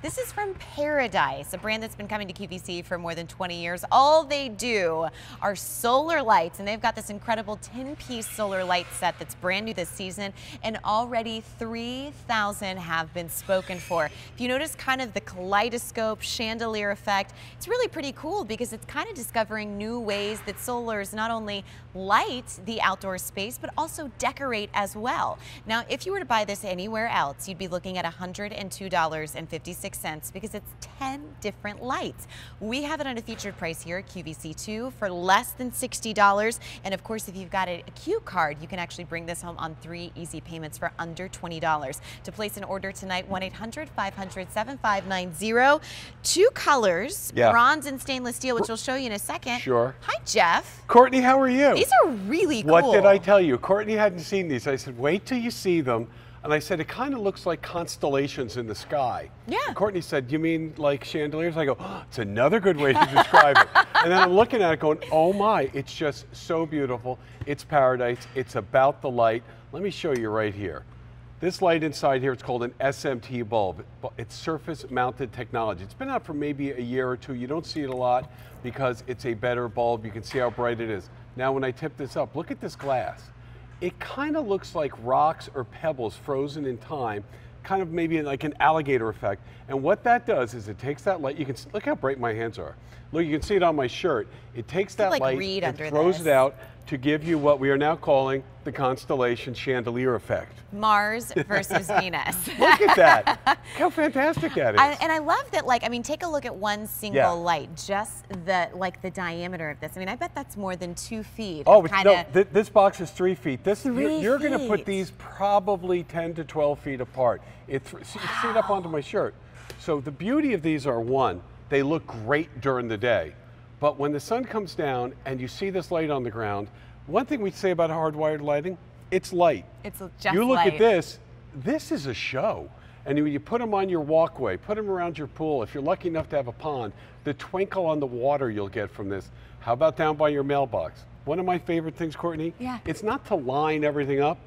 This is from Paradise, a brand that's been coming to QVC for more than 20 years. All they do are solar lights, and they've got this incredible 10-piece solar light set that's brand new this season, and already 3,000 have been spoken for. If you notice kind of the kaleidoscope chandelier effect, it's really pretty cool because it's kind of discovering new ways that solars not only light the outdoor space, but also decorate as well. Now, if you were to buy this anywhere else, you'd be looking at $102.56 because it's 10 different lights. We have it on a featured price here at QVC2 for less than $60. And of course, if you've got a Q card, you can actually bring this home on 3 easy payments for under $20. To place an order tonight, 1-800-500-7590. 2 colors, bronze and stainless steel, which we'll show you in a second. Sure. Hi, Jeff. Courtney, how are you? These are really cool. What did I tell you? Courtney hadn't seen these. I said, wait till you see them. And I said, it kind of looks like constellations in the sky. Yeah. And Courtney said, you mean like chandeliers? I go, oh, it's another good way to describe it. And then I'm looking at it going, oh my, it's just so beautiful. It's paradise. It's about the light. Let me show you right here. This light inside here, it's called an SMT bulb. It's surface mounted technology. It's been out for maybe a year or two. You don't see it a lot because it's a better bulb. You can see how bright it is. Now when I tip this up, look at this glass. It kind of looks like rocks or pebbles frozen in time, kind of maybe like an alligator effect. And what that does is it takes that light, you can look how bright my hands are. Look, you can see it on my shirt. It takes that light and throws it out to give you what we are now calling the constellation chandelier effect. Mars versus Venus. Look at that. Look how fantastic that is. And I love that, like, I mean, take a look at one single light, just the diameter of this. I mean, I bet that's more than 2 feet. Oh, no, this box is 3 feet. This, 3 feet. You're going to put these probably 10 to 12 feet apart. See it up onto my shirt. So the beauty of these are, one, they look great during the day. But when the sun comes down and you see this light on the ground, one thing we say about hardwired lighting, it's light. It's just You look light. at this is a show. And when you put them on your walkway, put them around your pool, if you're lucky enough to have a pond, the twinkle on the water you'll get from this. How about down by your mailbox? One of my favorite things, Courtney, it's not to line everything up,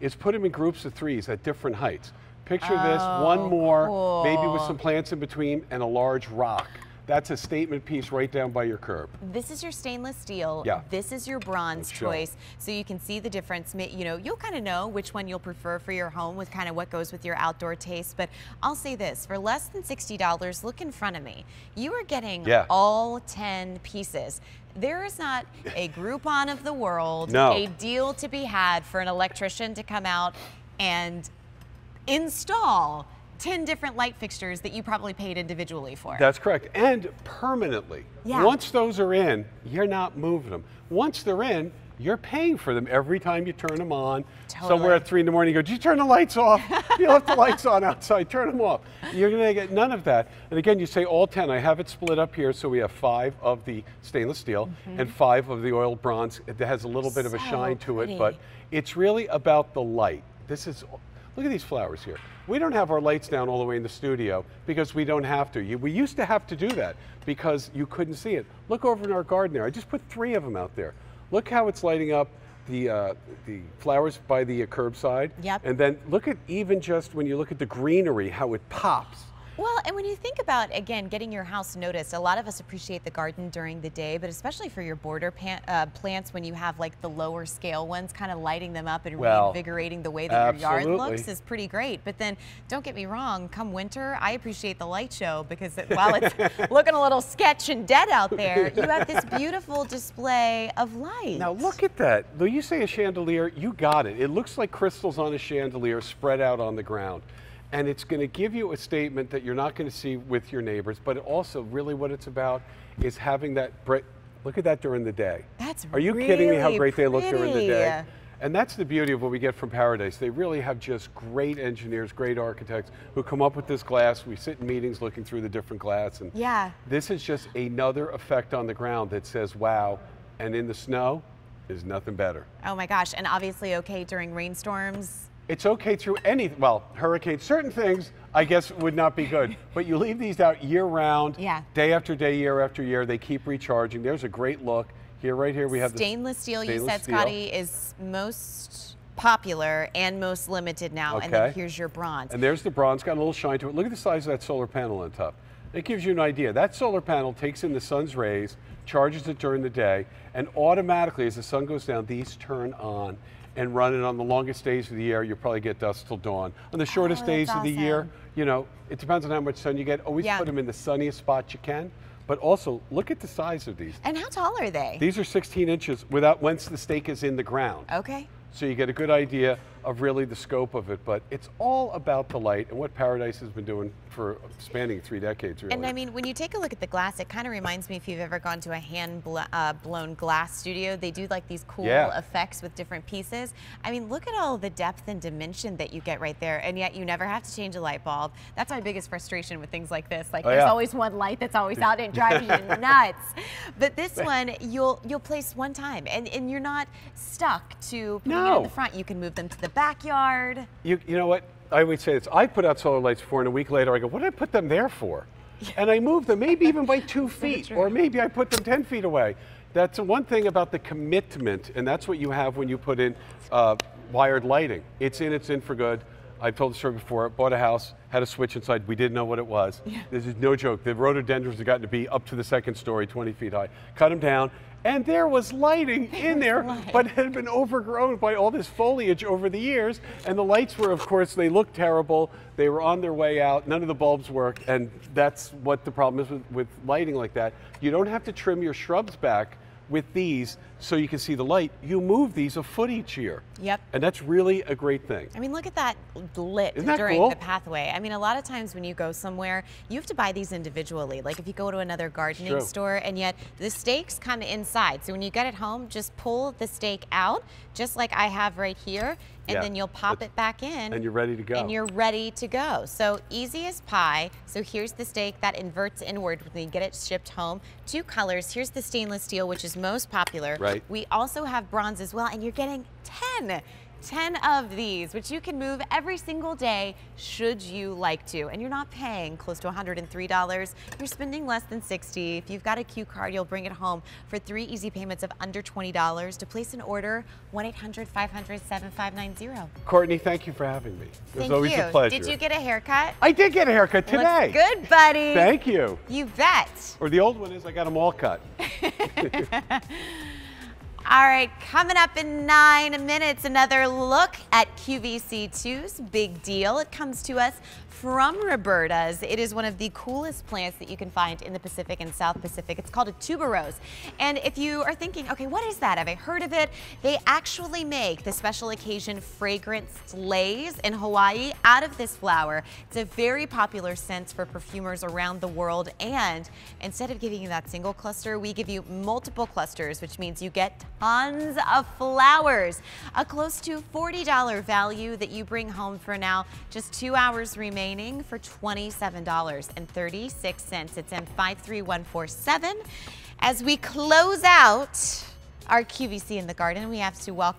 it's put them in groups of 3s at different heights. Picture this, one more, maybe with some plants in between and a large rock. That's a statement piece right down by your curb. This is your stainless steel. Yeah. This is your bronze choice. So you can see the difference. You know, you'll kind of know which one you'll prefer for your home with kind of what goes with your outdoor taste. But I'll say this, for less than $60, look in front of me. You are getting all 10 pieces. There is not a Groupon of the world, a deal to be had for an electrician to come out and install 10 different light fixtures that you probably paid individually for. That's correct, and permanently. Once those are in, you're not moving them. Once they're in, you're paying for them every time you turn them on. Somewhere at 3 in the morning, you go, did you turn the lights off? You left the lights on outside, turn them off. You're gonna get none of that. And again, you say all 10. I have it split up here, so we have 5 of the stainless steel and 5 of the oil bronze. It has a little bit of a shine to it, but it's really about the light. This is, look at these flowers here. We don't have our lights down all the way in the studio because we don't have to. We used to have to do that because you couldn't see it. Look over in our garden there. I just put 3 of them out there. Look how it's lighting up the flowers by the curbside. And then look at even just when you look at the greenery, how it pops. Well, and when you think about, again, getting your house noticed, a lot of us appreciate the garden during the day, but especially for your border plants, when you have like the lower scale ones, kind of lighting them up and reinvigorating the way that your yard looks is pretty great. But then, don't get me wrong, come winter, I appreciate the light show because while it's looking a little sketch and dead out there, you have this beautiful display of light. Now look at that. Though you say a chandelier, you got it. It looks like crystals on a chandelier spread out on the ground. And it's going to give you a statement that you're not going to see with your neighbors, but also really what it's about is having that look at that during the day. Are you kidding me how great they look during the day? And that's the beauty of what we get from Paradise. They really have just great engineers, great architects who come up with this glass. We sit in meetings looking through the different glass. And this is just another effect on the ground that says, wow. And in the snow, there's nothing better. Oh my gosh, and obviously okay during rainstorms. It's okay through well, hurricanes, certain things I guess would not be good, but you leave these out year round, day after day, year after year, they keep recharging. There's a great look. Here, right here, we have stainless steel, you said, Scotty, is most popular and most limited now. Okay. And then here's your bronze. And there's the bronze, got a little shine to it. Look at the size of that solar panel on top. It gives you an idea. That solar panel takes in the sun's rays, charges it during the day, and automatically as the sun goes down, these turn on and run. And on the longest days of the year, you'll probably get dusk till dawn. On the shortest days of the year, you know, it depends on how much sun you get. Always put them in the sunniest spot you can. But also, look at the size of these. And how tall are they? These are 16 inches without once the stake is in the ground. Okay. So you get a good idea of really the scope of it, but it's all about the light and what Paradise has been doing for spanning 3 decades, really. And I mean, when you take a look at the glass, it kind of reminds me if you've ever gone to a hand-blown glass studio. They do like these cool effects with different pieces. I mean, look at all the depth and dimension that you get right there, and yet you never have to change a light bulb. That's my biggest frustration with things like this. Like, there's always one light that's always out and driving you nuts. But this one, you'll place one time, and you're not stuck to putting it in the front. You can move them to the backyard. You know what? I would say this. I put out solar lights before, and a week later I go, what did I put them there for? And I moved them, maybe even by 2 feet, or maybe I put them 10 feet away. That's the one thing about the commitment, and that's what you have when you put in wired lighting. It's in for good. I've told the story before. Bought a house, had a switch inside. We didn't know what it was. This is no joke. The rhododendrons had gotten to be up to the 2nd story, 20 feet high. Cut them down. And there was lighting in there, but it had been overgrown by all this foliage over the years. And the lights were, of course, they looked terrible. They were on their way out. None of the bulbs worked. And that's what the problem is with lighting like that. You don't have to trim your shrubs back with these so you can see the light. You move these a foot each year. Yep. And that's really a great thing. I mean, look at that lit during the pathway. I mean, a lot of times when you go somewhere, you have to buy these individually. Like if you go to another gardening store, and yet the stakes come inside. So when you get it home, just pull the stake out, just like I have right here, and then you'll pop it back in. And you're ready to go. And you're ready to go. So easy as pie. So here's the stake that inverts inward when you get it shipped home. 2 colors. Here's the stainless steel, which is most popular. Right. We also have bronze as well, and you're getting 10 of these, which you can move every single day should you like to. And you're not paying close to $103. You're spending less than $60. If you've got a Q card, you'll bring it home for 3 easy payments of under $20. To place an order, 1-800-500-7590. Courtney, thank you for having me. It was always a pleasure. Did you get a haircut? I did get a haircut today. Looks good, buddy. Thank you. You bet. Or the old one is I got them all cut. All right, coming up in 9 minutes, another look at QVC2's big deal. It comes to us from Roberta's. It is one of the coolest plants that you can find in the Pacific and South Pacific. It's called a tuberose. And if you are thinking, okay, what is that? Have I heard of it? They actually make the special occasion fragrance slays in Hawaii out of this flower. It's a very popular scent for perfumers around the world. And instead of giving you that single cluster, we give you multiple clusters, which means you get tons of flowers. A close to $40 value that you bring home for now. Just 2 hours remaining for $27.36. It's in 53147. As we close out our QVC in the Garden, we have to welcome